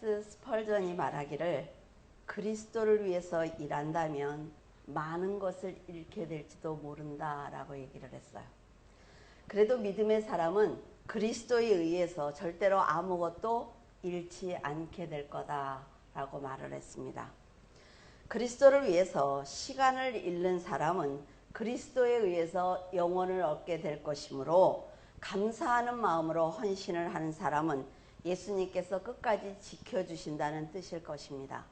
찰스 스펄전이 말하기를 그리스도를 위해서 일한다면 많은 것을 잃게 될지도 모른다라고 얘기를 했어요. 그래도 믿음의 사람은 그리스도에 의해서 절대로 아무것도 잃지 않게 될 거다라고 말을 했습니다. 그리스도를 위해서 시간을 잃는 사람은 그리스도에 의해서 영혼을 얻게 될 것이므로 감사하는 마음으로 헌신을 하는 사람은 예수님께서 끝까지 지켜주신다는 뜻일 것입니다.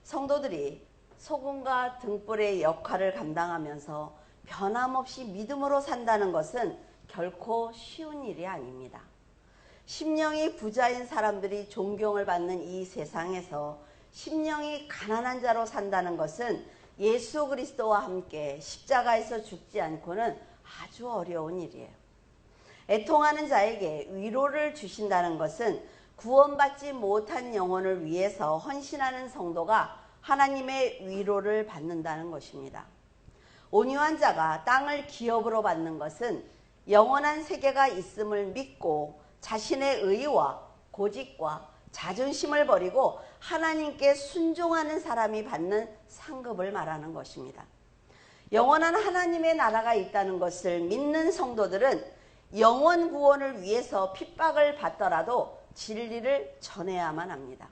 성도들이 소금과 등불의 역할을 감당하면서 변함없이 믿음으로 산다는 것은 결코 쉬운 일이 아닙니다. 심령이 부자인 사람들이 존경을 받는 이 세상에서 심령이 가난한 자로 산다는 것은 예수 그리스도와 함께 십자가에서 죽지 않고는 아주 어려운 일이에요. 애통하는 자에게 위로를 주신다는 것은 구원받지 못한 영혼을 위해서 헌신하는 성도가 하나님의 위로를 받는다는 것입니다. 온유한 자가 땅을 기업으로 받는 것은 영원한 세계가 있음을 믿고 자신의 의와 고집과 자존심을 버리고 하나님께 순종하는 사람이 받는 상급을 말하는 것입니다. 영원한 하나님의 나라가 있다는 것을 믿는 성도들은 영원 구원을 위해서 핍박을 받더라도 진리를 전해야만 합니다.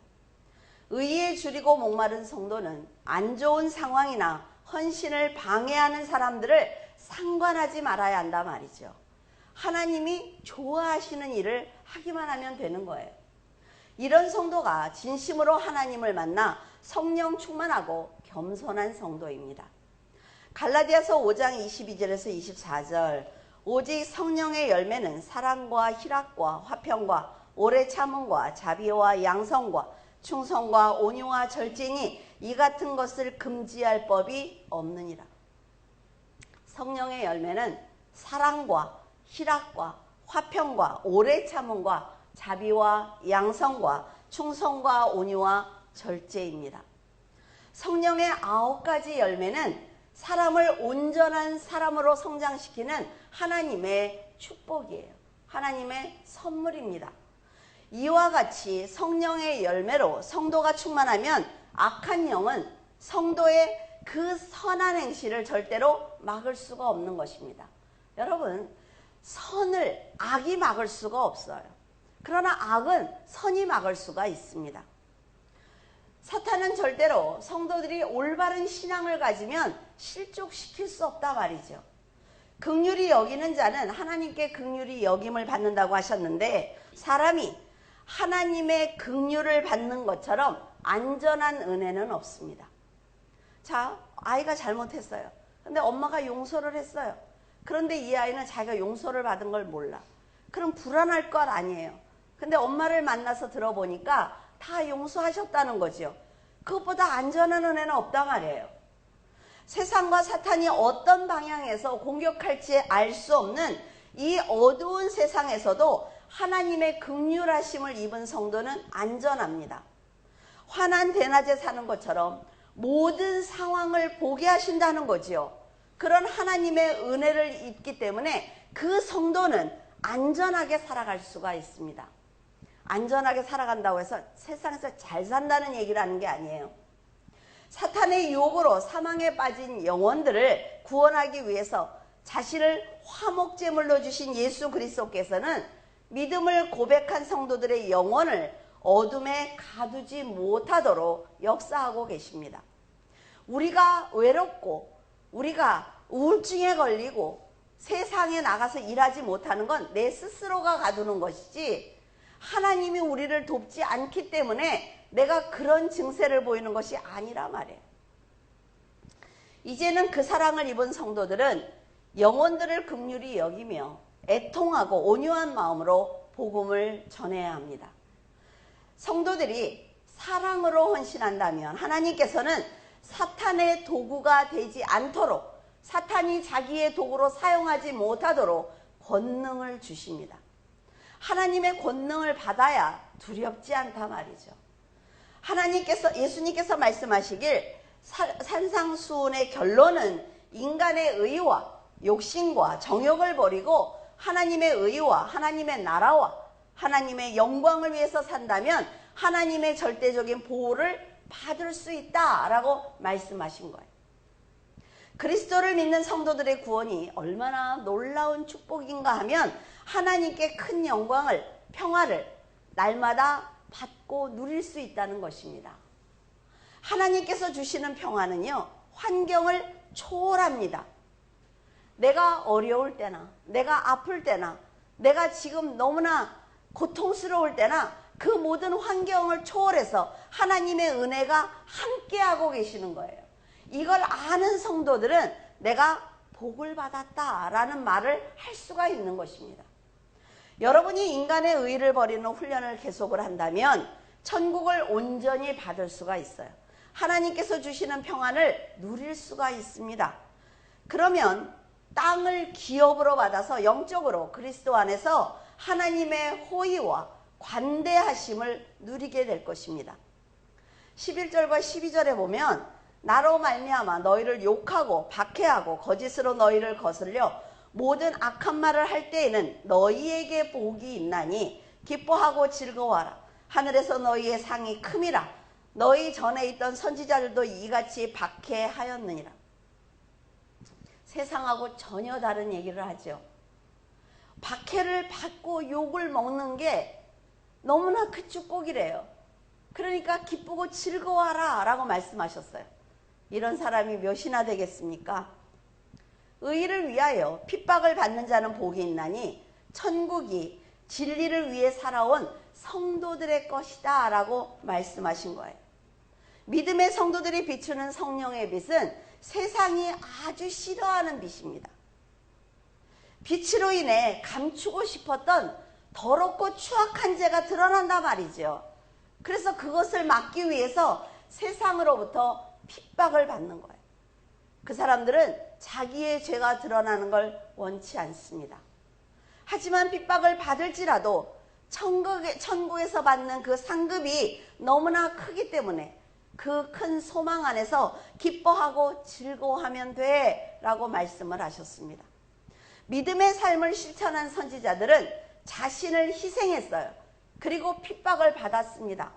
의에 줄이고 목마른 성도는 안 좋은 상황이나 헌신을 방해하는 사람들을 상관하지 말아야 한다 말이죠. 하나님이 좋아하시는 일을 하기만 하면 되는 거예요. 이런 성도가 진심으로 하나님을 만나 성령 충만하고 겸손한 성도입니다. 갈라디아서 5장 22절에서 24절 오직 성령의 열매는 사랑과 희락과 화평과 오래 참음과 자비와 양성과 충성과 온유와 절제니 이 같은 것을 금지할 법이 없느니라. 성령의 열매는 사랑과 희락과 화평과 오래 참음과 자비와 양성과 충성과 온유와 절제입니다. 성령의 9가지 열매는 사람을 온전한 사람으로 성장시키는 하나님의 축복이에요. 하나님의 선물입니다. 이와 같이 성령의 열매로 성도가 충만하면 악한 영은 성도의 그 선한 행실을 절대로 막을 수가 없는 것입니다. 여러분, 선을 악이 막을 수가 없어요. 그러나 악은 선이 막을 수가 있습니다. 사탄은 절대로 성도들이 올바른 신앙을 가지면 실족시킬 수 없다 말이죠. 긍휼히 여기는 자는 하나님께 긍휼히 여김을 받는다고 하셨는데 사람이 하나님의 긍휼을 받는 것처럼 안전한 은혜는 없습니다. 자, 아이가 잘못했어요. 근데 엄마가 용서를 했어요. 그런데 이 아이는 자기가 용서를 받은 걸 몰라. 그럼 불안할 것 아니에요. 근데 엄마를 만나서 들어보니까 다 용서하셨다는 거죠. 그것보다 안전한 은혜는 없단 말이에요. 세상과 사탄이 어떤 방향에서 공격할지 알 수 없는 이 어두운 세상에서도 하나님의 긍휼하심을 입은 성도는 안전합니다. 환난 대낮에 사는 것처럼 모든 상황을 보게 하신다는 거지요. 그런 하나님의 은혜를 입기 때문에 그 성도는 안전하게 살아갈 수가 있습니다. 안전하게 살아간다고 해서 세상에서 잘 산다는 얘기를 하는 게 아니에요. 사탄의 유혹으로 사망에 빠진 영혼들을 구원하기 위해서 자신을 화목제물로 주신 예수 그리스도께서는 믿음을 고백한 성도들의 영혼을 어둠에 가두지 못하도록 역사하고 계십니다. 우리가 외롭고 우리가 우울증에 걸리고 세상에 나가서 일하지 못하는 건 내 스스로가 가두는 것이지 하나님이 우리를 돕지 않기 때문에 내가 그런 증세를 보이는 것이 아니라 말이에요. 이제는 그 사랑을 입은 성도들은 영혼들을 긍휼히 여기며 애통하고 온유한 마음으로 복음을 전해야 합니다. 성도들이 사랑으로 헌신한다면 하나님께서는 사탄의 도구가 되지 않도록 사탄이 자기의 도구로 사용하지 못하도록 권능을 주십니다. 하나님의 권능을 받아야 두렵지 않다 말이죠. 예수님께서 말씀하시길 산상수훈의 결론은 인간의 의와 욕심과 정욕을 버리고 하나님의 의와 하나님의 나라와 하나님의 영광을 위해서 산다면 하나님의 절대적인 보호를 받을 수 있다라고 말씀하신 거예요. 그리스도를 믿는 성도들의 구원이 얼마나 놀라운 축복인가 하면 하나님께 큰 영광을, 평화를 날마다 받고 누릴 수 있다는 것입니다. 하나님께서 주시는 평화는요, 환경을 초월합니다. 내가 어려울 때나, 내가 아플 때나, 내가 지금 너무나 고통스러울 때나 그 모든 환경을 초월해서 하나님의 은혜가 함께하고 계시는 거예요. 이걸 아는 성도들은 내가 복을 받았다라는 말을 할 수가 있는 것입니다. 여러분이 인간의 의의를 버리는 훈련을 계속을 한다면 천국을 온전히 받을 수가 있어요. 하나님께서 주시는 평안을 누릴 수가 있습니다. 그러면 땅을 기업으로 받아서 영적으로 그리스도 안에서 하나님의 호의와 관대하심을 누리게 될 것입니다. 11절과 12절에 보면 나로 말미암아 너희를 욕하고 박해하고 거짓으로 너희를 거슬려 모든 악한 말을 할 때에는 너희에게 복이 있나니 기뻐하고 즐거워하라. 하늘에서 너희의 상이 큼이라. 너희 전에 있던 선지자들도 이같이 박해하였느니라. 세상하고 전혀 다른 얘기를 하죠. 박해를 받고 욕을 먹는 게 너무나 큰 축복이래요. 그러니까 기쁘고 즐거워하라 라고 말씀하셨어요. 이런 사람이 몇이나 되겠습니까? 의를 위하여 핍박을 받는 자는 복이 있나니 천국이 진리를 위해 살아온 성도들의 것이다 라고 말씀하신 거예요. 믿음의 성도들이 비추는 성령의 빛은 세상이 아주 싫어하는 빛입니다. 빛으로 인해 감추고 싶었던 더럽고 추악한 죄가 드러난단 말이죠. 그래서 그것을 막기 위해서 세상으로부터 핍박을 받는 거예요. 그 사람들은 자기의 죄가 드러나는 걸 원치 않습니다. 하지만 핍박을 받을지라도 천국에서 받는 그 상급이 너무나 크기 때문에 그 큰 소망 안에서 기뻐하고 즐거워하면 돼 라고 말씀을 하셨습니다. 믿음의 삶을 실천한 선지자들은 자신을 희생했어요. 그리고 핍박을 받았습니다.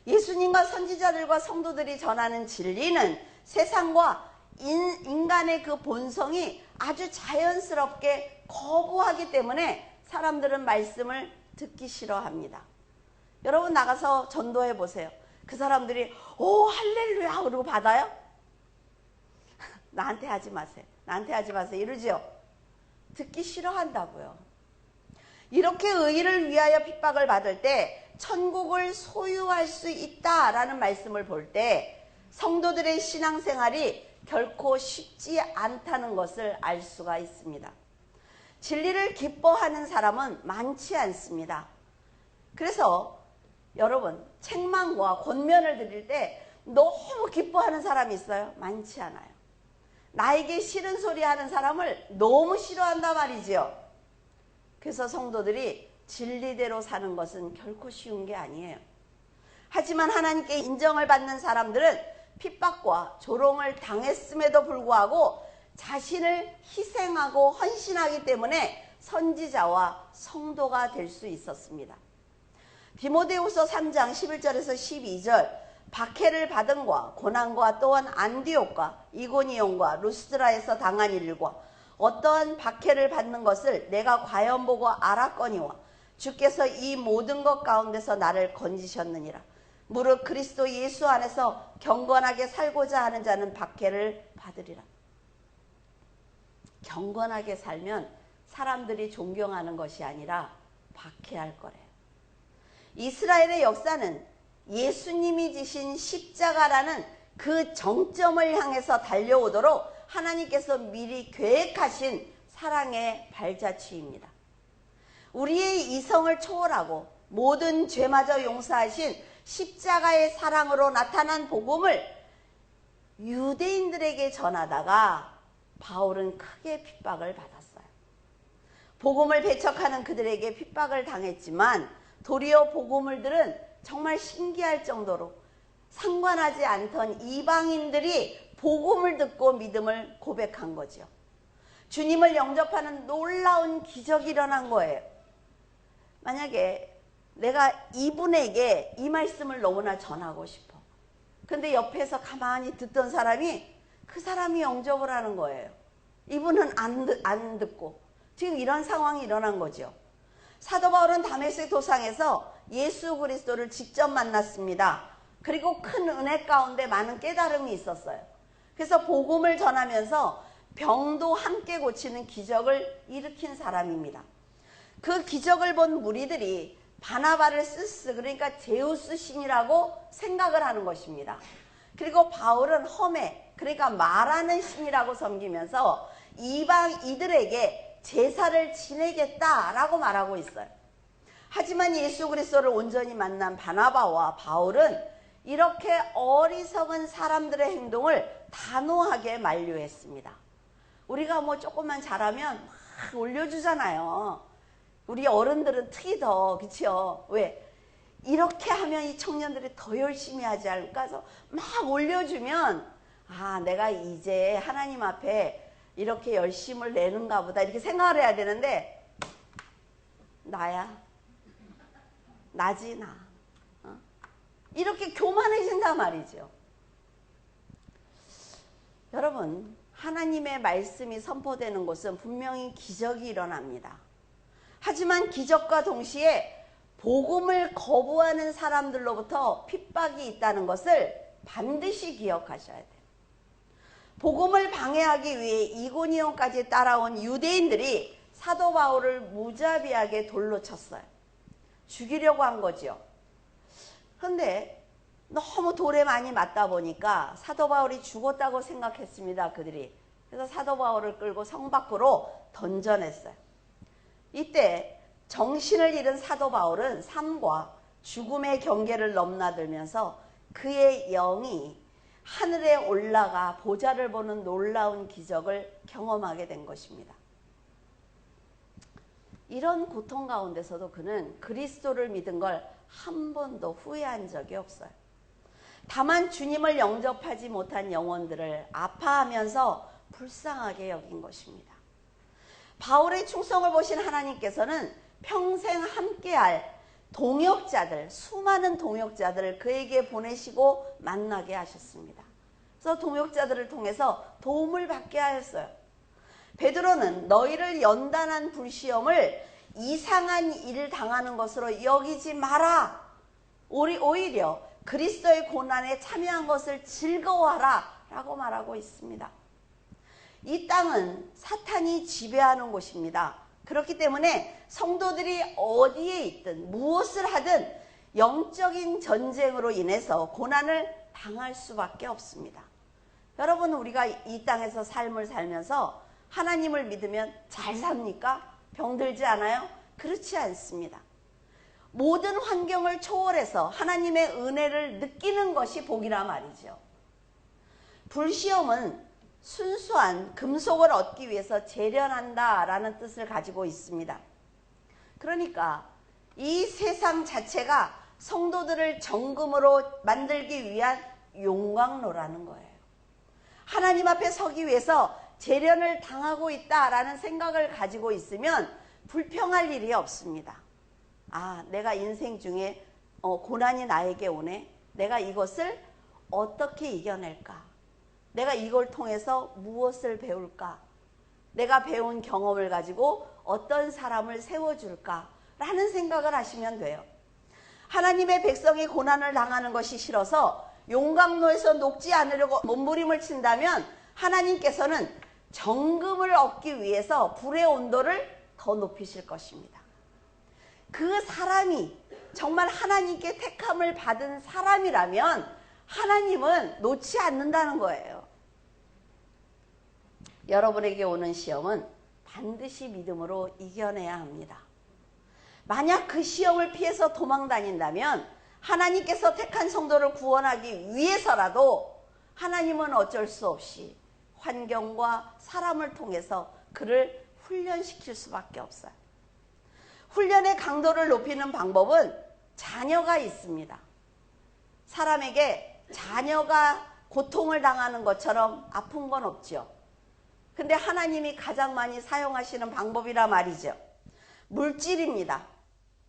예수님과 선지자들과 성도들이 전하는 진리는 세상과 인간의 그 본성이 아주 자연스럽게 거부하기 때문에 사람들은 말씀을 듣기 싫어합니다. 여러분 나가서 전도해 보세요. 그 사람들이 오 할렐루야 그러고 받아요? 나한테 하지 마세요. 나한테 하지 마세요. 이러지요. 듣기 싫어한다고요. 이렇게 의의를 위하여 핍박을 받을 때 천국을 소유할 수 있다라는 말씀을 볼 때 성도들의 신앙생활이 결코 쉽지 않다는 것을 알 수가 있습니다. 진리를 기뻐하는 사람은 많지 않습니다. 그래서 여러분 책망과 권면을 드릴 때 너무 기뻐하는 사람이 있어요? 많지 않아요. 나에게 싫은 소리 하는 사람을 너무 싫어한단 말이지요. 그래서 성도들이 진리대로 사는 것은 결코 쉬운 게 아니에요. 하지만 하나님께 인정을 받는 사람들은 핍박과 조롱을 당했음에도 불구하고 자신을 희생하고 헌신하기 때문에 선지자와 성도가 될 수 있었습니다. 디모데후서 3장 11절에서 12절 박해를 받음과 고난과 또한 안디옥과 이고니온과 루스드라에서 당한 일과 어떠한 박해를 받는 것을 내가 과연 보고 알았거니와 주께서 이 모든 것 가운데서 나를 건지셨느니라. 무릇 그리스도 예수 안에서 경건하게 살고자 하는 자는 박해를 받으리라. 경건하게 살면 사람들이 존경하는 것이 아니라 박해할 거래요. 이스라엘의 역사는 예수님이 지신 십자가라는 그 정점을 향해서 달려오도록 하나님께서 미리 계획하신 사랑의 발자취입니다. 우리의 이성을 초월하고 모든 죄마저 용서하신 십자가의 사랑으로 나타난 복음을 유대인들에게 전하다가 바울은 크게 핍박을 받았어요. 복음을 배척하는 그들에게 핍박을 당했지만 도리어 복음을 들은 정말 신기할 정도로 상관하지 않던 이방인들이 복음을 듣고 믿음을 고백한 거죠. 주님을 영접하는 놀라운 기적이 일어난 거예요. 만약에 내가 이분에게 이 말씀을 너무나 전하고 싶어. 근데 옆에서 가만히 듣던 사람이 그 사람이 영접을 하는 거예요. 이분은 안 듣고. 지금 이런 상황이 일어난 거죠. 사도 바울은 다메섹 도상에서 예수 그리스도를 직접 만났습니다. 그리고 큰 은혜 가운데 많은 깨달음이 있었어요. 그래서 복음을 전하면서 병도 함께 고치는 기적을 일으킨 사람입니다. 그 기적을 본 무리들이 바나바를 스스, 그러니까 제우스 신이라고 생각을 하는 것입니다. 그리고 바울은 허메, 그러니까 말하는 신이라고 섬기면서 이방 이들에게 제사를 지내겠다라고 말하고 있어요. 하지만 예수 그리스도를 온전히 만난 바나바와 바울은 이렇게 어리석은 사람들의 행동을 단호하게 만류했습니다. 우리가 뭐 조금만 잘하면 막 올려주잖아요. 우리 어른들은 특히 더, 그쵸? 왜? 이렇게 하면 이 청년들이 더 열심히 하지 않을까 해서 막 올려주면, 아, 내가 이제 하나님 앞에 이렇게 열심을 내는가 보다 이렇게 생각을 해야 되는데, 나야. 나지, 나. 이렇게 교만해진단 말이죠. 여러분, 하나님의 말씀이 선포되는 곳은 분명히 기적이 일어납니다. 하지만 기적과 동시에 복음을 거부하는 사람들로부터 핍박이 있다는 것을 반드시 기억하셔야 돼요. 복음을 방해하기 위해 이고니온까지 따라온 유대인들이 사도 바울을 무자비하게 돌로 쳤어요. 죽이려고 한 거죠. 그런데 너무 돌에 많이 맞다 보니까 사도 바울이 죽었다고 생각했습니다. 그들이. 그래서 사도 바울을 끌고 성 밖으로 던져냈어요. 이때 정신을 잃은 사도 바울은 삶과 죽음의 경계를 넘나들면서 그의 영이 하늘에 올라가 보좌를 보는 놀라운 기적을 경험하게 된 것입니다. 이런 고통 가운데서도 그는 그리스도를 믿은 걸 한 번도 후회한 적이 없어요. 다만 주님을 영접하지 못한 영혼들을 아파하면서 불쌍하게 여긴 것입니다. 바울의 충성을 보신 하나님께서는 평생 함께할 동역자들, 수많은 동역자들을 그에게 보내시고 만나게 하셨습니다. 그래서 동역자들을 통해서 도움을 받게 하였어요. 베드로는 너희를 연단한 불시험을 이상한 일을 당하는 것으로 여기지 마라. 오히려 그리스도의 고난에 참여한 것을 즐거워하라 라고 말하고 있습니다. 이 땅은 사탄이 지배하는 곳입니다. 그렇기 때문에 성도들이 어디에 있든 무엇을 하든 영적인 전쟁으로 인해서 고난을 당할 수밖에 없습니다. 여러분, 우리가 이 땅에서 삶을 살면서 하나님을 믿으면 잘 삽니까? 병들지 않아요? 그렇지 않습니다. 모든 환경을 초월해서 하나님의 은혜를 느끼는 것이 복이라 말이죠. 불시험은 순수한 금속을 얻기 위해서 재련한다라는 뜻을 가지고 있습니다. 그러니까 이 세상 자체가 성도들을 정금으로 만들기 위한 용광로라는 거예요. 하나님 앞에 서기 위해서 재련을 당하고 있다라는 생각을 가지고 있으면 불평할 일이 없습니다. 아, 내가 인생 중에 고난이 나에게 오네. 내가 이것을 어떻게 이겨낼까? 내가 이걸 통해서 무엇을 배울까? 내가 배운 경험을 가지고 어떤 사람을 세워줄까? 라는 생각을 하시면 돼요. 하나님의 백성이 고난을 당하는 것이 싫어서 용광로에서 녹지 않으려고 몸부림을 친다면 하나님께서는 정금을 얻기 위해서 불의 온도를 더 높이실 것입니다. 그 사람이 정말 하나님께 택함을 받은 사람이라면 하나님은 놓지 않는다는 거예요. 여러분에게 오는 시험은 반드시 믿음으로 이겨내야 합니다. 만약 그 시험을 피해서 도망 다닌다면 하나님께서 택한 성도를 구원하기 위해서라도 하나님은 어쩔 수 없이 환경과 사람을 통해서 그를 훈련시킬 수밖에 없어요. 훈련의 강도를 높이는 방법은 자녀가 있습니다. 사람에게 자녀가 고통을 당하는 것처럼 아픈 건 없죠. 근데 하나님이 가장 많이 사용하시는 방법이라 말이죠. 물질입니다.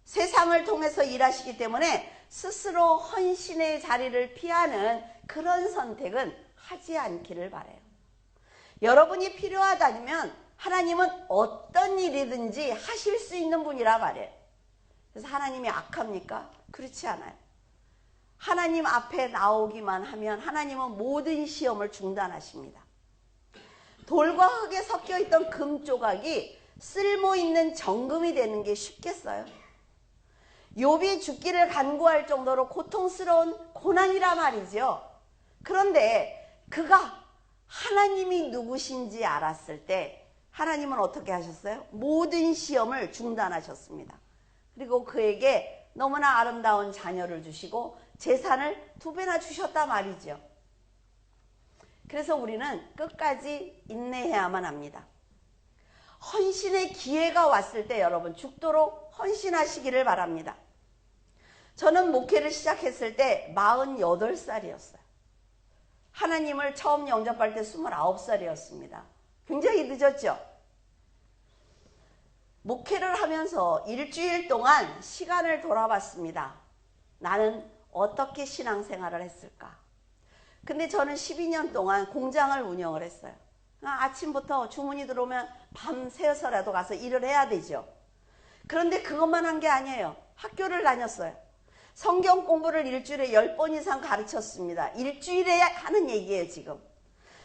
세상을 통해서 일하시기 때문에 스스로 헌신의 자리를 피하는 그런 선택은 하지 않기를 바라요. 여러분이 필요하다면 하나님은 어떤 일이든지 하실 수 있는 분이라 말이에요. 그래서 하나님이 악합니까? 그렇지 않아요. 하나님 앞에 나오기만 하면 하나님은 모든 시험을 중단하십니다. 돌과 흙에 섞여 있던 금 조각이 쓸모 있는 정금이 되는 게 쉽겠어요? 욥이 죽기를 간구할 정도로 고통스러운 고난이라 말이죠. 그런데 그가 하나님이 누구신지 알았을 때 하나님은 어떻게 하셨어요? 모든 시험을 중단하셨습니다. 그리고 그에게 너무나 아름다운 자녀를 주시고 재산을 2배나 주셨단 말이죠. 그래서 우리는 끝까지 인내해야만 합니다. 헌신의 기회가 왔을 때 여러분 죽도록 헌신하시기를 바랍니다. 저는 목회를 시작했을 때 48살이었어요. 하나님을 처음 영접할 때 29살이었습니다. 굉장히 늦었죠? 목회를 하면서 일주일 동안 시간을 돌아봤습니다. 나는 어떻게 신앙생활을 했을까? 근데 저는 12년 동안 공장을 운영을 했어요. 아침부터 주문이 들어오면 밤새서라도 가서 일을 해야 되죠. 그런데 그것만 한 게 아니에요. 학교를 다녔어요. 성경 공부를 일주일에 10번 이상 가르쳤습니다. 일주일에 하는 얘기예요, 지금.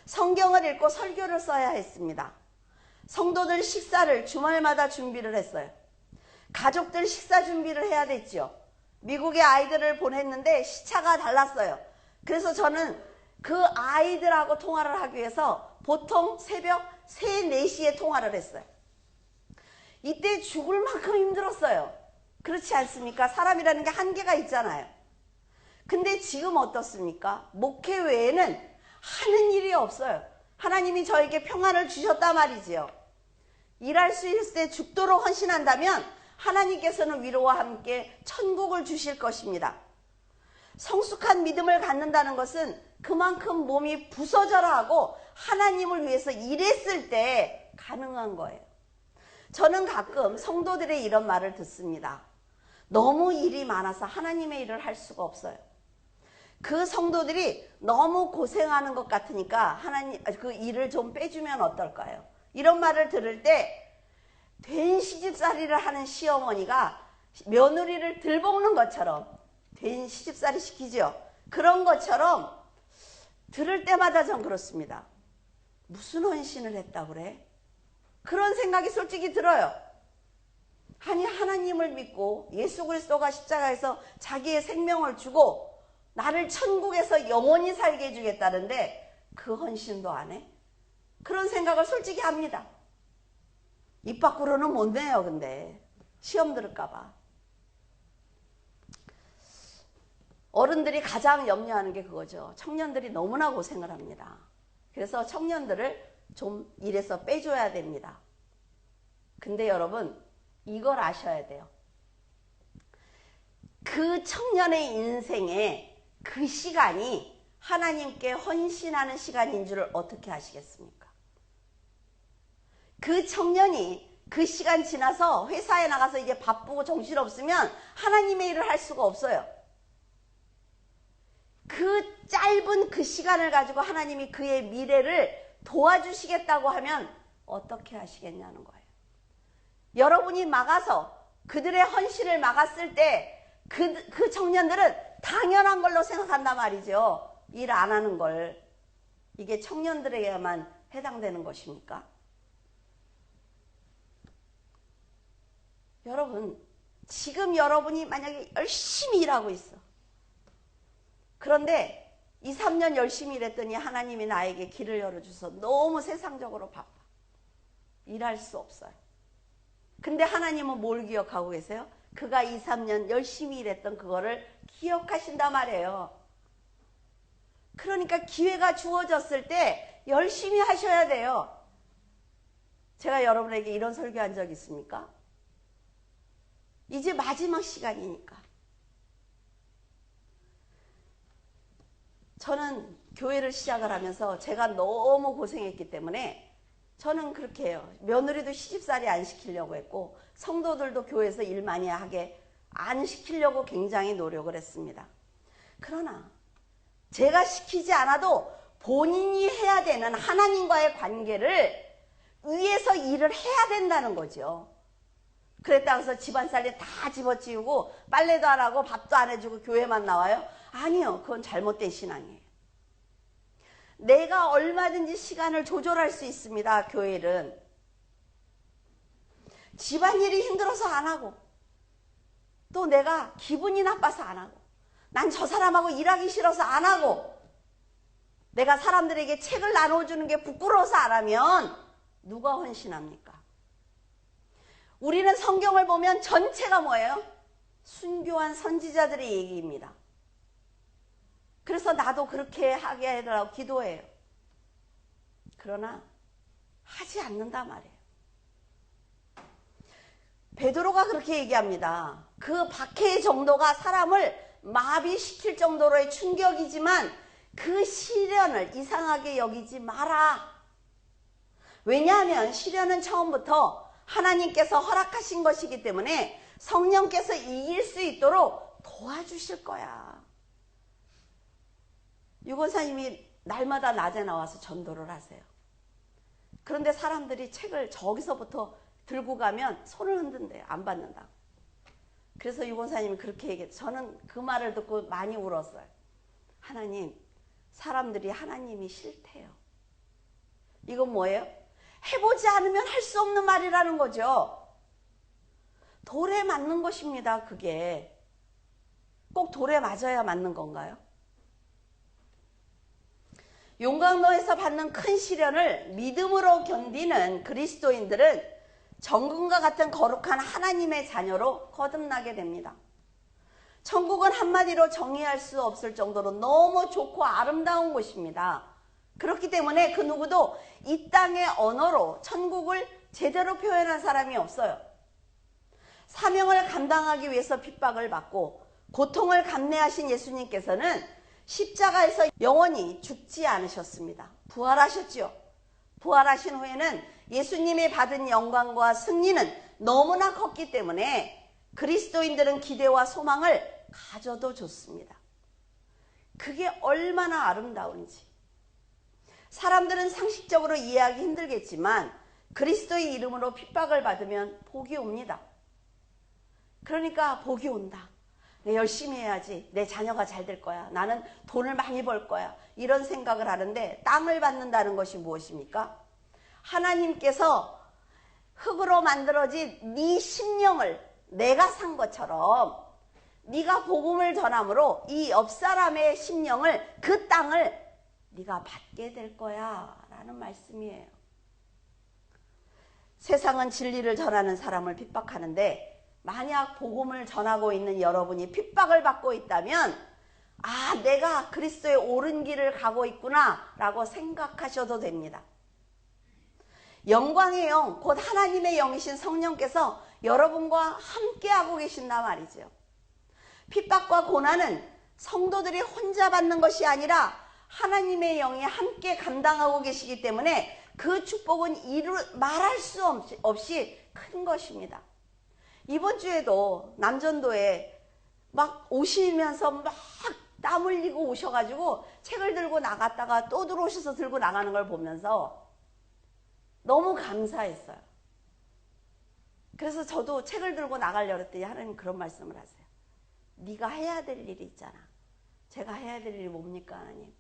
성경을 읽고 설교를 써야 했습니다. 성도들 식사를 주말마다 준비를 했어요. 가족들 식사 준비를 해야 됐죠. 미국에 아이들을 보냈는데 시차가 달랐어요. 그래서 저는 그 아이들하고 통화를 하기 위해서 보통 새벽 3, 4시에 통화를 했어요. 이때 죽을 만큼 힘들었어요. 그렇지 않습니까? 사람이라는 게 한계가 있잖아요. 근데 지금 어떻습니까? 목회 외에는 하는 일이 없어요. 하나님이 저에게 평안을 주셨단 말이지요. 일할 수 있을 때 죽도록 헌신한다면 하나님께서는 위로와 함께 천국을 주실 것입니다. 성숙한 믿음을 갖는다는 것은 그만큼 몸이 부서져라 하고 하나님을 위해서 일했을 때 가능한 거예요. 저는 가끔 성도들의 이런 말을 듣습니다. 너무 일이 많아서 하나님의 일을 할 수가 없어요. 그 성도들이 너무 고생하는 것 같으니까 하나님 그 일을 좀 빼주면 어떨까요? 이런 말을 들을 때 된 시집살이를 하는 시어머니가 며느리를 들볶는 것처럼 된 시집살이 시키죠. 그런 것처럼 들을 때마다 전 그렇습니다. 무슨 헌신을 했다고 그래? 그런 생각이 솔직히 들어요. 아니 하나님을 믿고 예수 그리스도가 십자가에서 자기의 생명을 주고 나를 천국에서 영원히 살게 해주겠다는데 그 헌신도 안 해? 그런 생각을 솔직히 합니다. 입 밖으로는 못 내요. 근데 시험 들을까 봐. 어른들이 가장 염려하는 게 그거죠. 청년들이 너무나 고생을 합니다. 그래서 청년들을 좀 일에서 빼줘야 됩니다. 근데 여러분 이걸 아셔야 돼요. 그 청년의 인생에 그 시간이 하나님께 헌신하는 시간인 줄을 어떻게 아시겠습니까? 그 청년이 그 시간 지나서 회사에 나가서 이제 바쁘고 정신없으면 하나님의 일을 할 수가 없어요. 그 짧은 그 시간을 가지고 하나님이 그의 미래를 도와주시겠다고 하면 어떻게 하시겠냐는 거예요. 여러분이 막아서 그들의 헌신을 막았을 때 그 청년들은 당연한 걸로 생각한단 말이죠. 일 안 하는 걸. 이게 청년들에게만 해당되는 것입니까? 여러분, 지금 여러분이 만약에 열심히 일하고 있어. 그런데 2, 3년 열심히 일했더니 하나님이 나에게 길을 열어줘서 너무 세상적으로 바빠. 일할 수 없어요. 근데 하나님은 뭘 기억하고 계세요? 그가 2, 3년 열심히 일했던 그거를 기억하신단 말이에요. 그러니까 기회가 주어졌을 때 열심히 하셔야 돼요. 제가 여러분에게 이런 설교한 적 있습니까? 이제 마지막 시간이니까. 저는 교회를 시작을 하면서 제가 너무 고생했기 때문에 저는 그렇게 해요. 며느리도 시집살이 안 시키려고 했고 성도들도 교회에서 일 많이 하게 안 시키려고 굉장히 노력을 했습니다. 그러나 제가 시키지 않아도 본인이 해야 되는 하나님과의 관계를 위해서 일을 해야 된다는 거죠. 그랬다고 해서 집안살림 다 집어치우고 빨래도 안 하고 밥도 안 해주고 교회만 나와요? 아니요. 그건 잘못된 신앙이에요. 내가 얼마든지 시간을 조절할 수 있습니다. 교회는. 집안일이 힘들어서 안 하고 또 내가 기분이 나빠서 안 하고 난 저 사람하고 일하기 싫어서 안 하고 내가 사람들에게 책을 나눠주는 게 부끄러워서 안 하면 누가 헌신합니까? 우리는 성경을 보면 전체가 뭐예요? 순교한 선지자들의 얘기입니다. 그래서 나도 그렇게 하게 해달라고 기도해요. 그러나 하지 않는단 말이에요. 베드로가 그렇게 얘기합니다. 그 박해의 정도가 사람을 마비시킬 정도로의 충격이지만 그 시련을 이상하게 여기지 마라. 왜냐하면 시련은 처음부터 하나님께서 허락하신 것이기 때문에 성령께서 이길 수 있도록 도와주실 거야. 유권사님이 날마다 낮에 나와서 전도를 하세요. 그런데 사람들이 책을 저기서부터 들고 가면 손을 흔든대요. 안 받는다. 그래서 유권사님이 그렇게 얘기했어요. 저는 그 말을 듣고 많이 울었어요. 하나님, 사람들이 하나님이 싫대요. 이건 뭐예요? 해보지 않으면 할 수 없는 말이라는 거죠. 돌에 맞는 것입니다. 그게 꼭 돌에 맞아야 맞는 건가요? 용광로에서 받는 큰 시련을 믿음으로 견디는 그리스도인들은 정금과 같은 거룩한 하나님의 자녀로 거듭나게 됩니다. 천국은 한마디로 정의할 수 없을 정도로 너무 좋고 아름다운 곳입니다. 그렇기 때문에 그 누구도 이 땅의 언어로 천국을 제대로 표현한 사람이 없어요. 사명을 감당하기 위해서 핍박을 받고 고통을 감내하신 예수님께서는 십자가에서 영원히 죽지 않으셨습니다. 부활하셨죠. 부활하신 후에는 예수님이 받은 영광과 승리는 너무나 컸기 때문에 그리스도인들은 기대와 소망을 가져도 좋습니다. 그게 얼마나 아름다운지. 사람들은 상식적으로 이해하기 힘들겠지만 그리스도의 이름으로 핍박을 받으면 복이 옵니다. 그러니까 복이 온다. 열심히 해야지. 내 자녀가 잘 될 거야. 나는 돈을 많이 벌 거야. 이런 생각을 하는데 땅을 받는다는 것이 무엇입니까? 하나님께서 흙으로 만들어진 네 심령을 내가 산 것처럼 네가 복음을 전함으로 이 옆사람의 심령을 그 땅을 네가 받게 될 거야 라는 말씀이에요. 세상은 진리를 전하는 사람을 핍박하는데 만약 복음을 전하고 있는 여러분이 핍박을 받고 있다면 아, 내가 그리스도의 옳은 길을 가고 있구나 라고 생각하셔도 됩니다. 영광의 영, 곧 하나님의 영이신 성령께서 여러분과 함께하고 계신단 말이죠. 핍박과 고난은 성도들이 혼자 받는 것이 아니라 하나님의 영이 함께 감당하고 계시기 때문에 그 축복은 말할 수 없이 큰 것입니다. 이번 주에도 남전도에 막 오시면서 막 땀 흘리고 오셔가지고 책을 들고 나갔다가 또 들어오셔서 들고 나가는 걸 보면서 너무 감사했어요. 그래서 저도 책을 들고 나가려고 했더니 하나님 그런 말씀을 하세요. 네가 해야 될 일이 있잖아. 제가 해야 될 일이 뭡니까 하나님?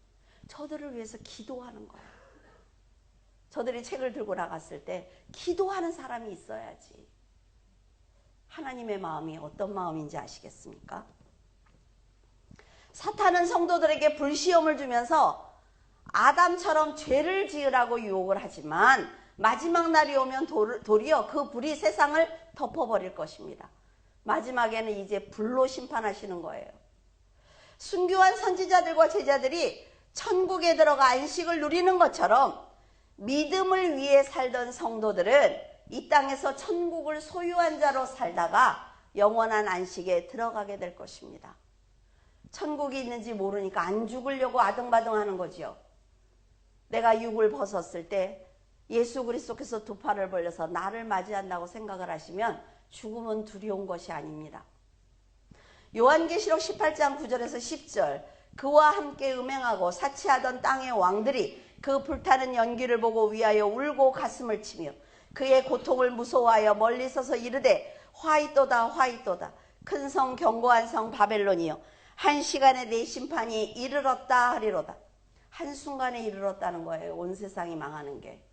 저들을 위해서 기도하는 거야. 저들이 책을 들고 나갔을 때 기도하는 사람이 있어야지. 하나님의 마음이 어떤 마음인지 아시겠습니까? 사탄은 성도들에게 불시험을 주면서 아담처럼 죄를 지으라고 유혹을 하지만 마지막 날이 오면 도리어 그 불이 세상을 덮어버릴 것입니다. 마지막에는 이제 불로 심판하시는 거예요. 순교한 선지자들과 제자들이 천국에 들어가 안식을 누리는 것처럼 믿음을 위해 살던 성도들은 이 땅에서 천국을 소유한 자로 살다가 영원한 안식에 들어가게 될 것입니다. 천국이 있는지 모르니까 안 죽으려고 아등바등하는 거지요. 내가 육을 벗었을 때 예수 그리스도께서 두 팔을 벌려서 나를 맞이한다고 생각을 하시면 죽음은 두려운 것이 아닙니다. 요한계시록 18장 9절에서 10절 그와 함께 음행하고 사치하던 땅의 왕들이 그 불타는 연기를 보고 위하여 울고 가슴을 치며 그의 고통을 무서워하여 멀리 서서 이르되 화이또다 화이또다 큰 성 견고한 성 바벨론이여 한 시간에 내 심판이 이르렀다 하리로다. 한순간에 이르렀다는 거예요. 온 세상이 망하는 게.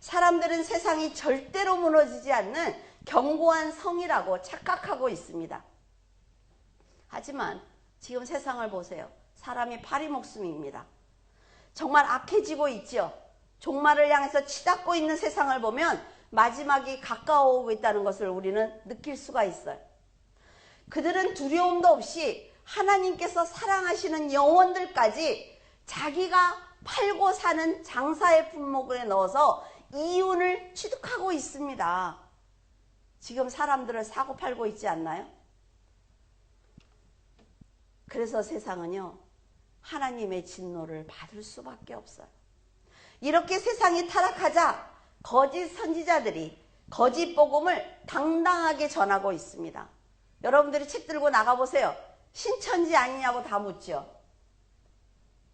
사람들은 세상이 절대로 무너지지 않는 견고한 성이라고 착각하고 있습니다. 하지만 지금 세상을 보세요. 사람이 파리 목숨입니다. 정말 악해지고 있죠. 종말을 향해서 치닫고 있는 세상을 보면 마지막이 가까워오고 있다는 것을 우리는 느낄 수가 있어요. 그들은 두려움도 없이 하나님께서 사랑하시는 영혼들까지 자기가 팔고 사는 장사의 품목에 넣어서 이윤을 취득하고 있습니다. 지금 사람들을 사고 팔고 있지 않나요? 그래서 세상은요, 하나님의 진노를 받을 수밖에 없어요. 이렇게 세상이 타락하자 거짓 선지자들이 거짓 복음을 당당하게 전하고 있습니다. 여러분들이 책 들고 나가보세요. 신천지 아니냐고 다 묻죠.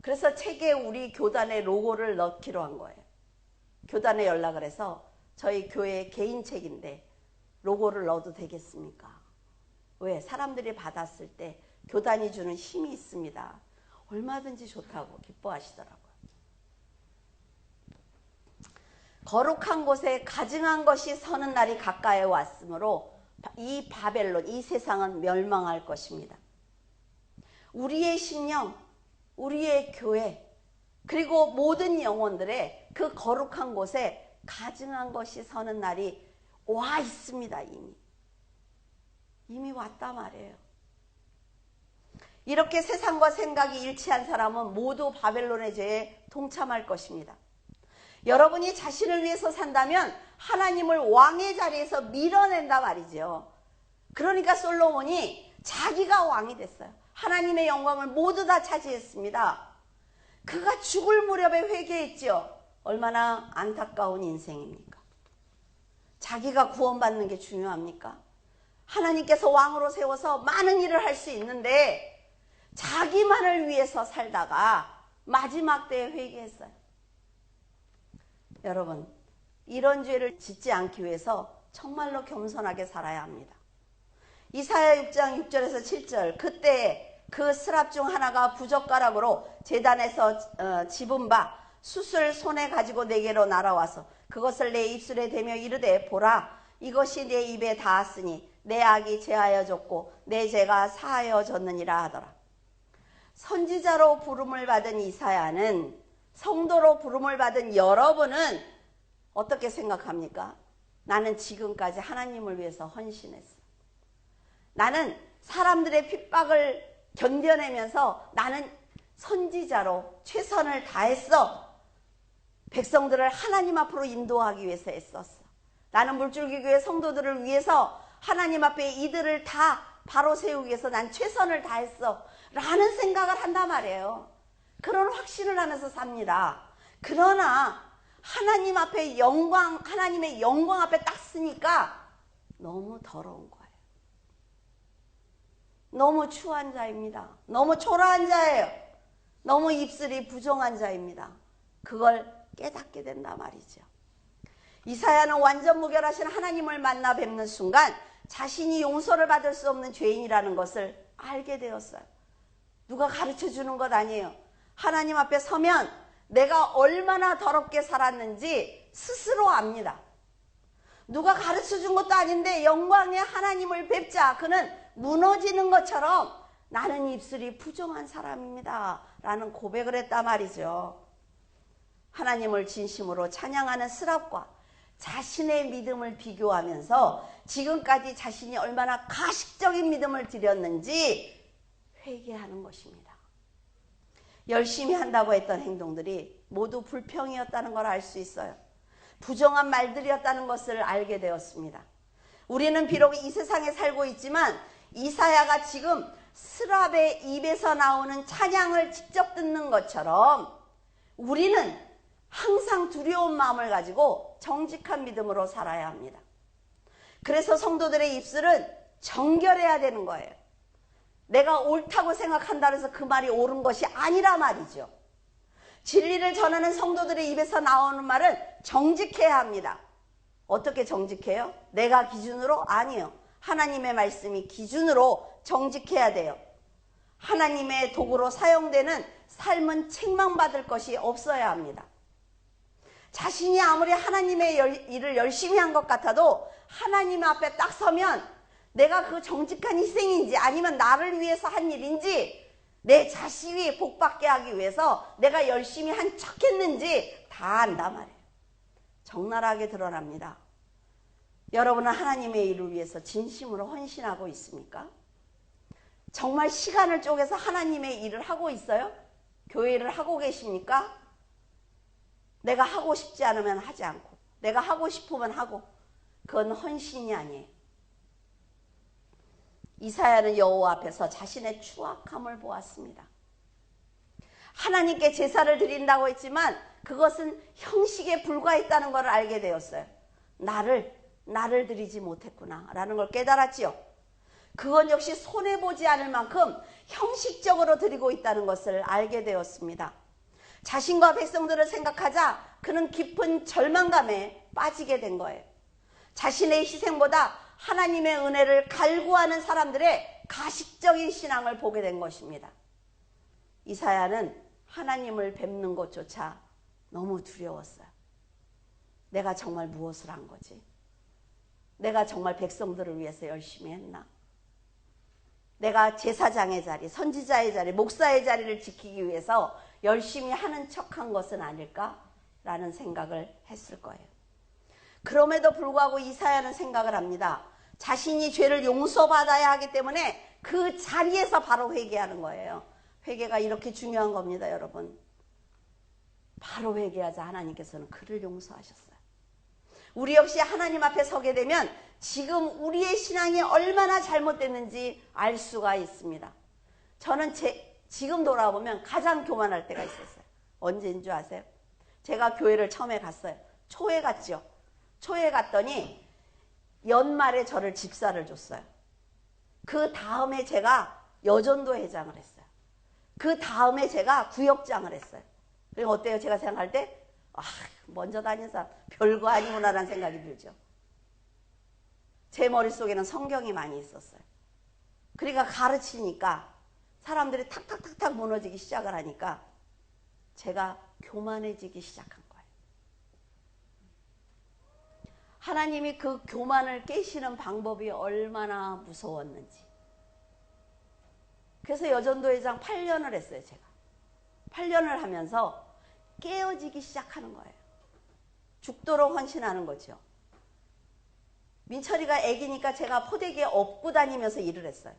그래서 책에 우리 교단의 로고를 넣기로 한 거예요. 교단에 연락을 해서 저희 교회 개인 책인데 로고를 넣어도 되겠습니까? 왜? 사람들이 받았을 때 교단이 주는 힘이 있습니다. 얼마든지 좋다고 기뻐하시더라고요. 거룩한 곳에 가증한 것이 서는 날이 가까이 왔으므로 이 바벨론, 이 세상은 멸망할 것입니다. 우리의 심령, 우리의 교회, 그리고 모든 영혼들의 그 거룩한 곳에 가증한 것이 서는 날이 와 있습니다. 이미 왔단 말이에요. 이렇게 세상과 생각이 일치한 사람은 모두 바벨론의 죄에 동참할 것입니다. 여러분이 자신을 위해서 산다면 하나님을 왕의 자리에서 밀어낸다 말이죠. 그러니까 솔로몬이 자기가 왕이 됐어요. 하나님의 영광을 모두 다 차지했습니다. 그가 죽을 무렵에 회개했죠. 얼마나 안타까운 인생입니까? 자기가 구원받는 게 중요합니까? 하나님께서 왕으로 세워서 많은 일을 할 수 있는데 자기만을 위해서 살다가 마지막 때에 회개했어요. 여러분, 이런 죄를 짓지 않기 위해서 정말로 겸손하게 살아야 합니다. 이사야 6장 6절에서 7절 그때 그 스랍 중 하나가 부젓가락으로 제단에서 집은 바 숯을 손에 가지고 내게로 날아와서 그것을 내 입술에 대며 이르되 보라 이것이 내 입에 닿았으니 내 악이 제하여졌고 내 죄가 사하여졌느니라 하더라. 선지자로 부름을 받은 이사야는 성도로 부름을 받은 여러분은 어떻게 생각합니까? 나는 지금까지 하나님을 위해서 헌신했어. 나는 사람들의 핍박을 견뎌내면서 나는 선지자로 최선을 다했어. 백성들을 하나님 앞으로 인도하기 위해서 애썼어. 나는 물줄기교회 성도들을 위해서 하나님 앞에 이들을 다 바로 세우기 위해서 난 최선을 다했어. 라는 생각을 한단 말이에요. 그런 확신을 하면서 삽니다. 그러나 하나님 앞에 하나님의 영광 앞에 딱 쓰니까 너무 더러운 거예요. 너무 추한 자입니다. 너무 초라한 자예요. 너무 입술이 부정한 자입니다. 그걸 깨닫게 된단 말이죠. 이사야는 완전 무결하신 하나님을 만나 뵙는 순간 자신이 용서를 받을 수 없는 죄인이라는 것을 알게 되었어요. 누가 가르쳐 주는 것 아니에요. 하나님 앞에 서면 내가 얼마나 더럽게 살았는지 스스로 압니다. 누가 가르쳐 준 것도 아닌데 영광의 하나님을 뵙자 그는 무너지는 것처럼 나는 입술이 부정한 사람입니다 라는 고백을 했단 말이죠. 하나님을 진심으로 찬양하는 스랍과 자신의 믿음을 비교하면서 지금까지 자신이 얼마나 가식적인 믿음을 드렸는지 회개하는 것입니다. 열심히 한다고 했던 행동들이 모두 불평이었다는 걸 알 수 있어요. 부정한 말들이었다는 것을 알게 되었습니다. 우리는 비록 이 세상에 살고 있지만 이사야가 지금 스랍의 입에서 나오는 찬양을 직접 듣는 것처럼 우리는 항상 두려운 마음을 가지고 정직한 믿음으로 살아야 합니다. 그래서 성도들의 입술은 정결해야 되는 거예요. 내가 옳다고 생각한다 해서 그 말이 옳은 것이 아니라 말이죠. 진리를 전하는 성도들의 입에서 나오는 말은 정직해야 합니다. 어떻게 정직해요? 내가 기준으로? 아니요. 하나님의 말씀이 기준으로 정직해야 돼요. 하나님의 도구로 사용되는 삶은 책망받을 것이 없어야 합니다. 자신이 아무리 하나님의 일을 열심히 한 것 같아도 하나님 앞에 딱 서면 내가 그 정직한 희생인지 아니면 나를 위해서 한 일인지 내 자식이 복받게 하기 위해서 내가 열심히 한 척했는지 다 안단 말이에요. 적나라하게 드러납니다. 여러분은 하나님의 일을 위해서 진심으로 헌신하고 있습니까? 정말 시간을 쪼개서 하나님의 일을 하고 있어요? 교회를 하고 계십니까? 내가 하고 싶지 않으면 하지 않고 내가 하고 싶으면 하고 그건 헌신이 아니에요. 이사야는 여호와 앞에서 자신의 추악함을 보았습니다. 하나님께 제사를 드린다고 했지만 그것은 형식에 불과했다는 것을 알게 되었어요. 나를 드리지 못했구나 라는 걸 깨달았지요. 그건 역시 손해보지 않을 만큼 형식적으로 드리고 있다는 것을 알게 되었습니다. 자신과 백성들을 생각하자 그는 깊은 절망감에 빠지게 된 거예요. 자신의 희생보다 하나님의 은혜를 갈구하는 사람들의 가식적인 신앙을 보게 된 것입니다. 이사야는 하나님을 뵙는 것조차 너무 두려웠어요. 내가 정말 무엇을 한 거지? 내가 정말 백성들을 위해서 열심히 했나? 내가 제사장의 자리, 선지자의 자리, 목사의 자리를 지키기 위해서 열심히 하는 척한 것은 아닐까라는 생각을 했을 거예요. 그럼에도 불구하고 이사야는 생각을 합니다. 자신이 죄를 용서받아야 하기 때문에 그 자리에서 바로 회개하는 거예요. 회개가 이렇게 중요한 겁니다, 여러분. 바로 회개하자 하나님께서는 그를 용서하셨어요. 우리 역시 하나님 앞에 서게 되면 지금 우리의 신앙이 얼마나 잘못됐는지 알 수가 있습니다. 저는 지금 돌아보면 가장 교만할 때가 있었어요. 언제인 줄 아세요? 제가 교회를 처음에 갔어요. 초에 갔죠. 초에 갔더니 연말에 저를 집사를 줬어요. 그 다음에 제가 여전도 회장을 했어요. 그 다음에 제가 구역장을 했어요. 그리고 어때요? 제가 생각할 때 먼저 다닌 사람 별거 아니구나라는 생각이 들죠. 제 머릿속에는 성경이 많이 있었어요. 그러니까 가르치니까 사람들이 탁탁탁탁 무너지기 시작을 하니까 제가 교만해지기 시작한 거예요. 하나님이 그 교만을 깨시는 방법이 얼마나 무서웠는지. 그래서 여전도회장 8년을 했어요, 제가. 8년을 하면서 깨어지기 시작하는 거예요. 죽도록 헌신하는 거죠. 민철이가 애기니까 제가 포대기에 업고 다니면서 일을 했어요.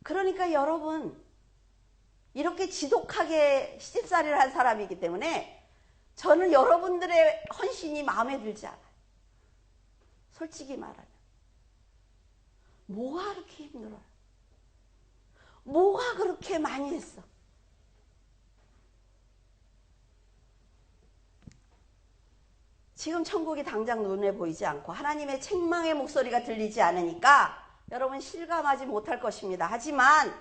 그러니까 여러분, 이렇게 지독하게 시집살이를 한 사람이기 때문에 저는 여러분들의 헌신이 마음에 들지 않아요. 솔직히 말하면. 뭐가 그렇게 힘들어요? 뭐가 그렇게 많이 했어? 지금 천국이 당장 눈에 보이지 않고 하나님의 책망의 목소리가 들리지 않으니까 여러분 실감하지 못할 것입니다. 하지만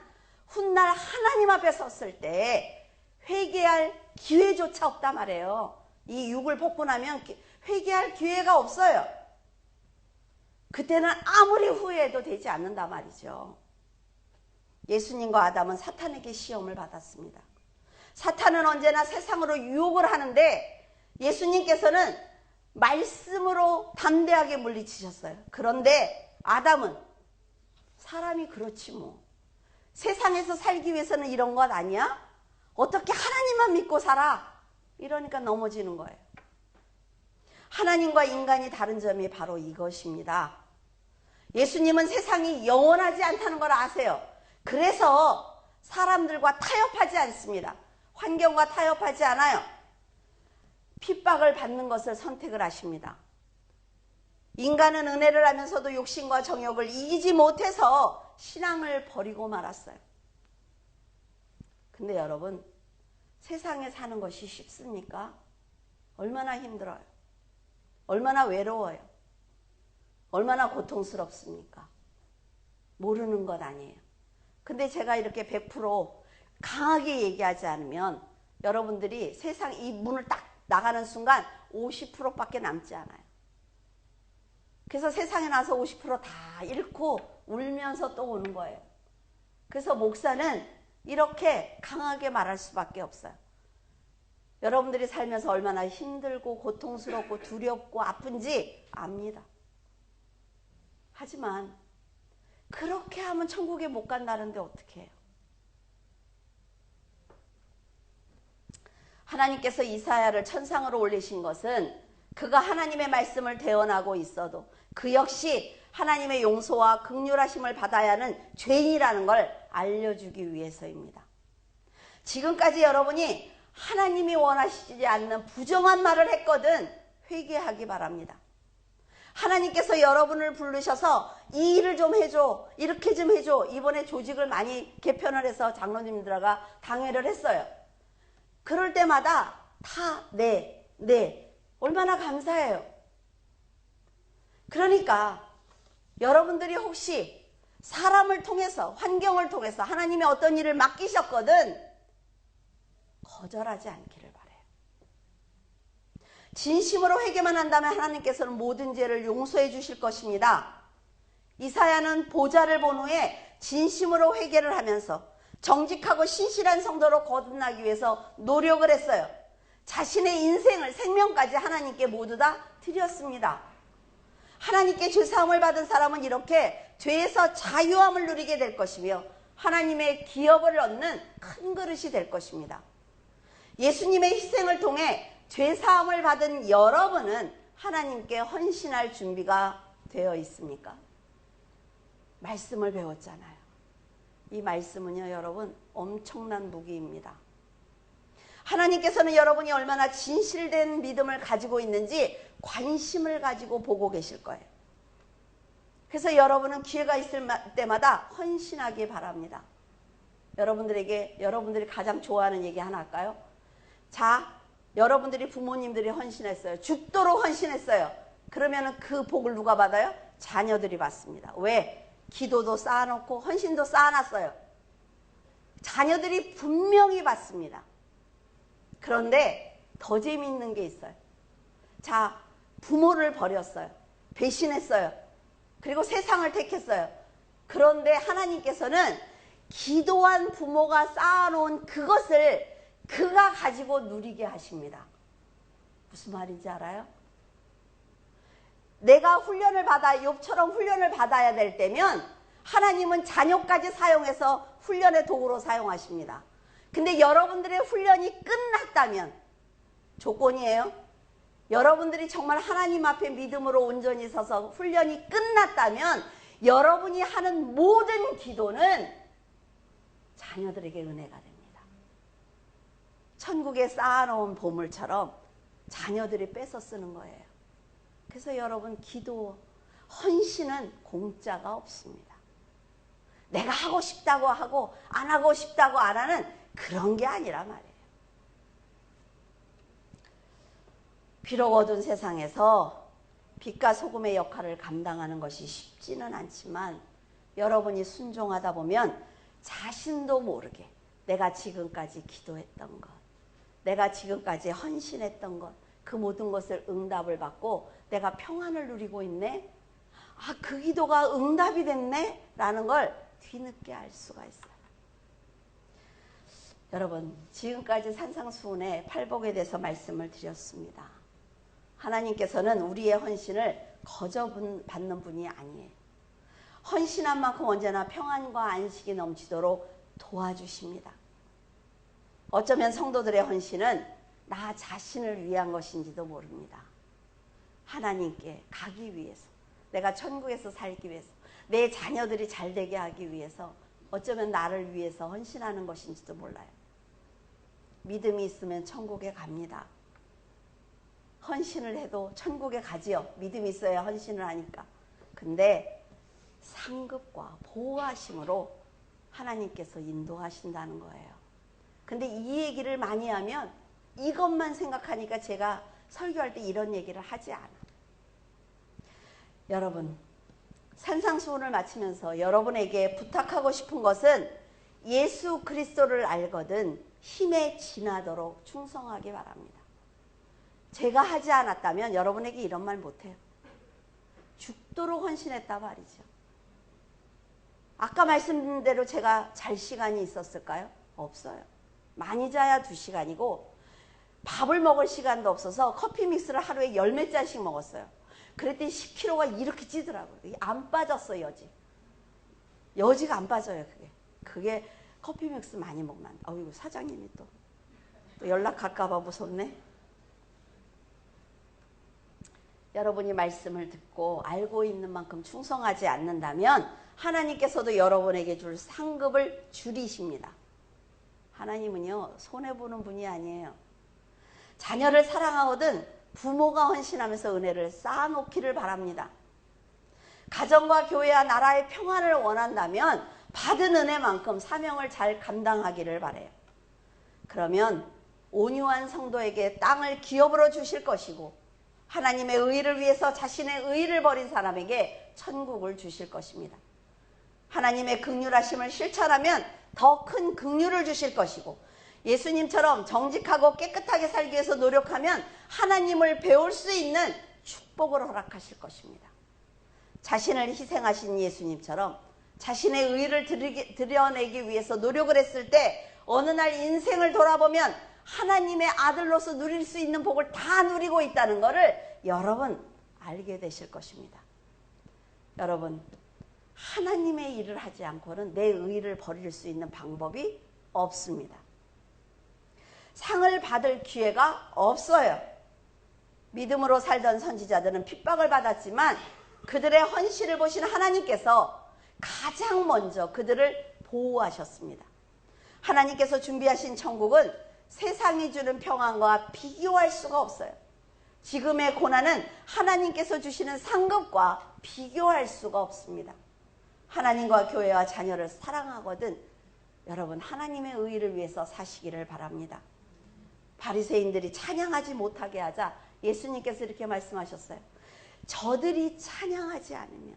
훗날 하나님 앞에 섰을 때 회개할 기회조차 없단 말이에요. 이 육을 벗고 나면 회개할 기회가 없어요. 그때는 아무리 후회해도 되지 않는단 말이죠. 예수님과 아담은 사탄에게 시험을 받았습니다. 사탄은 언제나 세상으로 유혹을 하는데 예수님께서는 말씀으로 담대하게 물리치셨어요. 그런데 아담은 사람이 그렇지 뭐. 세상에서 살기 위해서는 이런 것 아니야? 어떻게 하나님만 믿고 살아? 이러니까 넘어지는 거예요. 하나님과 인간이 다른 점이 바로 이것입니다. 예수님은 세상이 영원하지 않다는 걸 아세요. 그래서 사람들과 타협하지 않습니다. 환경과 타협하지 않아요. 핍박을 받는 것을 선택을 하십니다. 인간은 은혜를 하면서도 욕심과 정욕을 이기지 못해서 신앙을 버리고 말았어요. 근데 여러분, 세상에 사는 것이 쉽습니까? 얼마나 힘들어요. 얼마나 외로워요. 얼마나 고통스럽습니까? 모르는 것 아니에요. 근데 제가 이렇게 100% 강하게 얘기하지 않으면 여러분들이 세상 이 문을 딱 나가는 순간 50%밖에 남지 않아요. 그래서 세상에 나서 50%다 잃고 울면서 또 오는 거예요. 그래서 목사는 이렇게 강하게 말할 수밖에 없어요. 여러분들이 살면서 얼마나 힘들고 고통스럽고 두렵고 아픈지 압니다. 하지만 그렇게 하면 천국에 못 간다는데 어떻게 해요? 하나님께서 이사야를 천상으로 올리신 것은 그가 하나님의 말씀을 대언하고 있어도 그 역시 하나님의 용서와 긍휼하심을 받아야 하는 죄인이라는 걸 알려주기 위해서입니다. 지금까지 여러분이 하나님이 원하시지 않는 부정한 말을 했거든 회개하기 바랍니다. 하나님께서 여러분을 부르셔서 이 일을 좀 해줘, 이렇게 좀 해줘. 이번에 조직을 많이 개편을 해서 장로님들과 당회를 했어요. 그럴 때마다 다 네. 얼마나 감사해요. 그러니까 여러분들이 혹시 사람을 통해서, 환경을 통해서 하나님의 어떤 일을 맡기셨거든 거절하지 않기를 바라요. 진심으로 회개만 한다면 하나님께서는 모든 죄를 용서해 주실 것입니다. 이사야는 보좌를 본 후에 진심으로 회개를 하면서 정직하고 신실한 성도로 거듭나기 위해서 노력을 했어요. 자신의 인생을, 생명까지 하나님께 모두 다 드렸습니다. 하나님께 죄사함을 받은 사람은 이렇게 죄에서 자유함을 누리게 될 것이며 하나님의 기업을 얻는 큰 그릇이 될 것입니다. 예수님의 희생을 통해 죄사함을 받은 여러분은 하나님께 헌신할 준비가 되어 있습니까? 말씀을 배웠잖아요. 이 말씀은요, 여러분, 엄청난 무기입니다. 하나님께서는 여러분이 얼마나 진실된 믿음을 가지고 있는지 관심을 가지고 보고 계실 거예요. 그래서 여러분은 기회가 있을 때마다 헌신하기 바랍니다. 여러분들이 가장 좋아하는 얘기 하나 할까요? 자, 여러분들이 부모님들이 헌신했어요. 죽도록 헌신했어요. 그러면 그 복을 누가 받아요? 자녀들이 받습니다. 왜? 기도도 쌓아놓고 헌신도 쌓아놨어요. 자녀들이 분명히 받습니다. 그런데 더 재미있는 게 있어요. 자, 부모를 버렸어요. 배신했어요. 그리고 세상을 택했어요. 그런데 하나님께서는 기도한 부모가 쌓아놓은 그것을 그가 가지고 누리게 하십니다. 무슨 말인지 알아요? 내가 훈련을 받아, 욥처럼 훈련을 받아야 될 때면 하나님은 자녀까지 사용해서 훈련의 도구로 사용하십니다. 근데 여러분들의 훈련이 끝났다면, 조건이에요. 여러분들이 정말 하나님 앞에 믿음으로 온전히 서서 훈련이 끝났다면 여러분이 하는 모든 기도는 자녀들에게 은혜가 됩니다. 천국에 쌓아놓은 보물처럼 자녀들이 뺏어 쓰는 거예요. 그래서 여러분, 기도, 헌신은 공짜가 없습니다. 내가 하고 싶다고 하고 안 하고 싶다고 안 하는 그런 게 아니라 말이에요. 비록 어두운 세상에서 빛과 소금의 역할을 감당하는 것이 쉽지는 않지만 여러분이 순종하다 보면 자신도 모르게 내가 지금까지 기도했던 것, 내가 지금까지 헌신했던 것, 그 모든 것을 응답을 받고 내가 평안을 누리고 있네? 아, 그 기도가 응답이 됐네? 라는 걸 뒤늦게 알 수가 있어요. 여러분, 지금까지 산상수훈의 팔복에 대해서 말씀을 드렸습니다. 하나님께서는 우리의 헌신을 거저받는 분이 아니에요. 헌신한 만큼 언제나 평안과 안식이 넘치도록 도와주십니다. 어쩌면 성도들의 헌신은 나 자신을 위한 것인지도 모릅니다. 하나님께 가기 위해서, 내가 천국에서 살기 위해서, 내 자녀들이 잘 되게 하기 위해서, 어쩌면 나를 위해서 헌신하는 것인지도 몰라요. 믿음이 있으면 천국에 갑니다. 헌신을 해도 천국에 가지요. 믿음이 있어야 헌신을 하니까. 근데 상급과 보호하심으로 하나님께서 인도하신다는 거예요. 근데 이 얘기를 많이 하면 이것만 생각하니까 제가 설교할 때 이런 얘기를 하지 않아. 여러분, 산상수훈을 마치면서 여러분에게 부탁하고 싶은 것은 예수 그리스도를 알거든 힘에 지나도록 충성하기 바랍니다. 제가 하지 않았다면 여러분에게 이런 말 못해요. 죽도록 헌신했다 말이죠. 아까 말씀드린 대로 제가 잘 시간이 있었을까요? 없어요. 많이 자야 2시간이고 밥을 먹을 시간도 없어서 커피 믹스를 하루에 10몇 잔씩 먹었어요. 그랬더니 10kg가 이렇게 찌더라고요. 안 빠졌어, 여지가 안 빠져요. 그게 커피 믹스 많이 먹으면 안 돼. 어이구, 사장님이 또 연락할까 봐 무섭네. 여러분이 말씀을 듣고 알고 있는 만큼 충성하지 않는다면 하나님께서도 여러분에게 줄 상급을 줄이십니다. 하나님은요, 손해보는 분이 아니에요. 자녀를 사랑하거든 부모가 헌신하면서 은혜를 쌓아놓기를 바랍니다. 가정과 교회와 나라의 평안을 원한다면 받은 은혜만큼 사명을 잘 감당하기를 바라요. 그러면 온유한 성도에게 땅을 기업으로 주실 것이고 하나님의 의를 위해서 자신의 의를 버린 사람에게 천국을 주실 것입니다. 하나님의 긍휼하심을 실천하면 더 큰 긍휼을 주실 것이고 예수님처럼 정직하고 깨끗하게 살기 위해서 노력하면 하나님을 배울 수 있는 축복을 허락하실 것입니다. 자신을 희생하신 예수님처럼 자신의 의를 드러내기 위해서 노력을 했을 때 어느 날 인생을 돌아보면 하나님의 아들로서 누릴 수 있는 복을 다 누리고 있다는 것을 여러분 알게 되실 것입니다. 여러분, 하나님의 일을 하지 않고는 내 의를 버릴 수 있는 방법이 없습니다. 상을 받을 기회가 없어요. 믿음으로 살던 선지자들은 핍박을 받았지만 그들의 헌신을 보신 하나님께서 가장 먼저 그들을 보호하셨습니다. 하나님께서 준비하신 천국은 세상이 주는 평안과 비교할 수가 없어요. 지금의 고난은 하나님께서 주시는 상급과 비교할 수가 없습니다. 하나님과 교회와 자녀를 사랑하거든 여러분 하나님의 의를 위해서 사시기를 바랍니다. 바리새인들이 찬양하지 못하게 하자 예수님께서 이렇게 말씀하셨어요. 저들이 찬양하지 않으면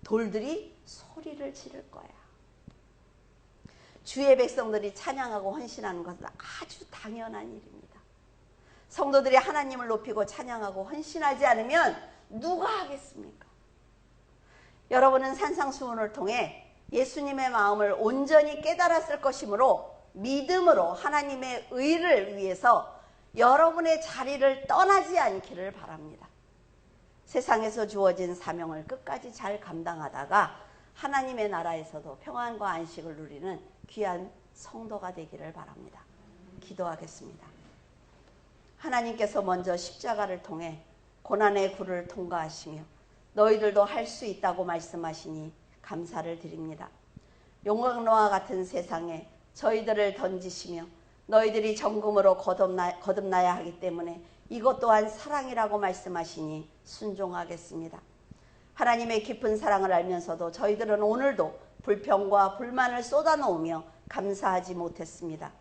돌들이 소리를 지를 거야. 주의 백성들이 찬양하고 헌신하는 것은 아주 당연한 일입니다. 성도들이 하나님을 높이고 찬양하고 헌신하지 않으면 누가 하겠습니까? 여러분은 산상수훈을 통해 예수님의 마음을 온전히 깨달았을 것이므로 믿음으로 하나님의 의를 위해서 여러분의 자리를 떠나지 않기를 바랍니다. 세상에서 주어진 사명을 끝까지 잘 감당하다가 하나님의 나라에서도 평안과 안식을 누리는 귀한 성도가 되기를 바랍니다. 기도하겠습니다. 하나님께서 먼저 십자가를 통해 고난의 굴을 통과하시며 너희들도 할 수 있다고 말씀하시니 감사를 드립니다. 용광로와 같은 세상에 저희들을 던지시며 너희들이 정금으로 거듭나야 하기 때문에 이것 또한 사랑이라고 말씀하시니 순종하겠습니다. 하나님의 깊은 사랑을 알면서도 저희들은 오늘도 불평과 불만을 쏟아놓으며 감사하지 못했습니다.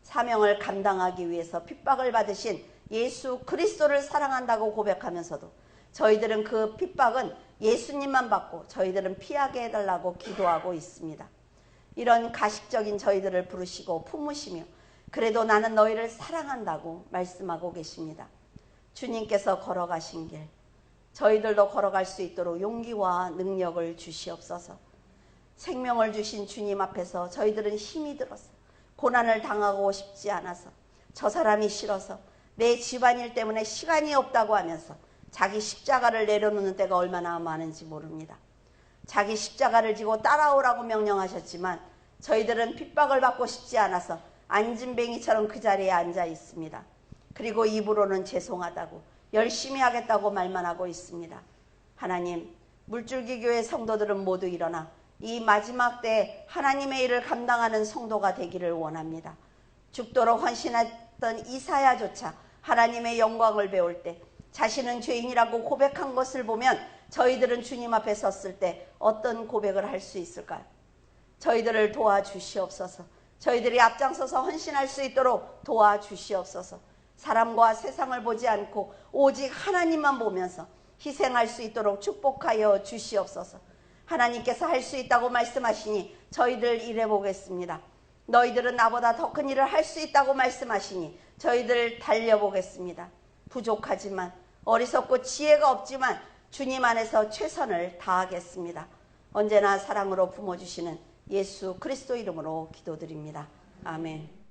사명을 감당하기 위해서 핍박을 받으신 예수 그리스도를 사랑한다고 고백하면서도 저희들은 그 핍박은 예수님만 받고 저희들은 피하게 해달라고 기도하고 있습니다. 이런 가식적인 저희들을 부르시고 품으시며 그래도 나는 너희를 사랑한다고 말씀하고 계십니다. 주님께서 걸어가신 길 저희들도 걸어갈 수 있도록 용기와 능력을 주시옵소서. 생명을 주신 주님 앞에서 저희들은 힘이 들어서 고난을 당하고 싶지 않아서 저 사람이 싫어서 내 집안일 때문에 시간이 없다고 하면서 자기 십자가를 내려놓는 때가 얼마나 많은지 모릅니다. 자기 십자가를 지고 따라오라고 명령하셨지만 저희들은 핍박을 받고 싶지 않아서 안진뱅이처럼 그 자리에 앉아 있습니다. 그리고 입으로는 죄송하다고 열심히 하겠다고 말만 하고 있습니다. 하나님, 물줄기 교회 성도들은 모두 일어나 이 마지막 때 하나님의 일을 감당하는 성도가 되기를 원합니다. 죽도록 헌신했던 이사야조차 하나님의 영광을 배울 때 자신은 죄인이라고 고백한 것을 보면 저희들은 주님 앞에 섰을 때 어떤 고백을 할 수 있을까요? 저희들을 도와주시옵소서. 저희들이 앞장서서 헌신할 수 있도록 도와주시옵소서. 사람과 세상을 보지 않고 오직 하나님만 보면서 희생할 수 있도록 축복하여 주시옵소서. 하나님께서 할 수 있다고 말씀하시니 저희들 일해보겠습니다. 너희들은 나보다 더 큰 일을 할 수 있다고 말씀하시니 저희들 달려보겠습니다. 부족하지만 어리석고 지혜가 없지만 주님 안에서 최선을 다하겠습니다. 언제나 사랑으로 품어주시는 예수 그리스도 이름으로 기도드립니다. 아멘.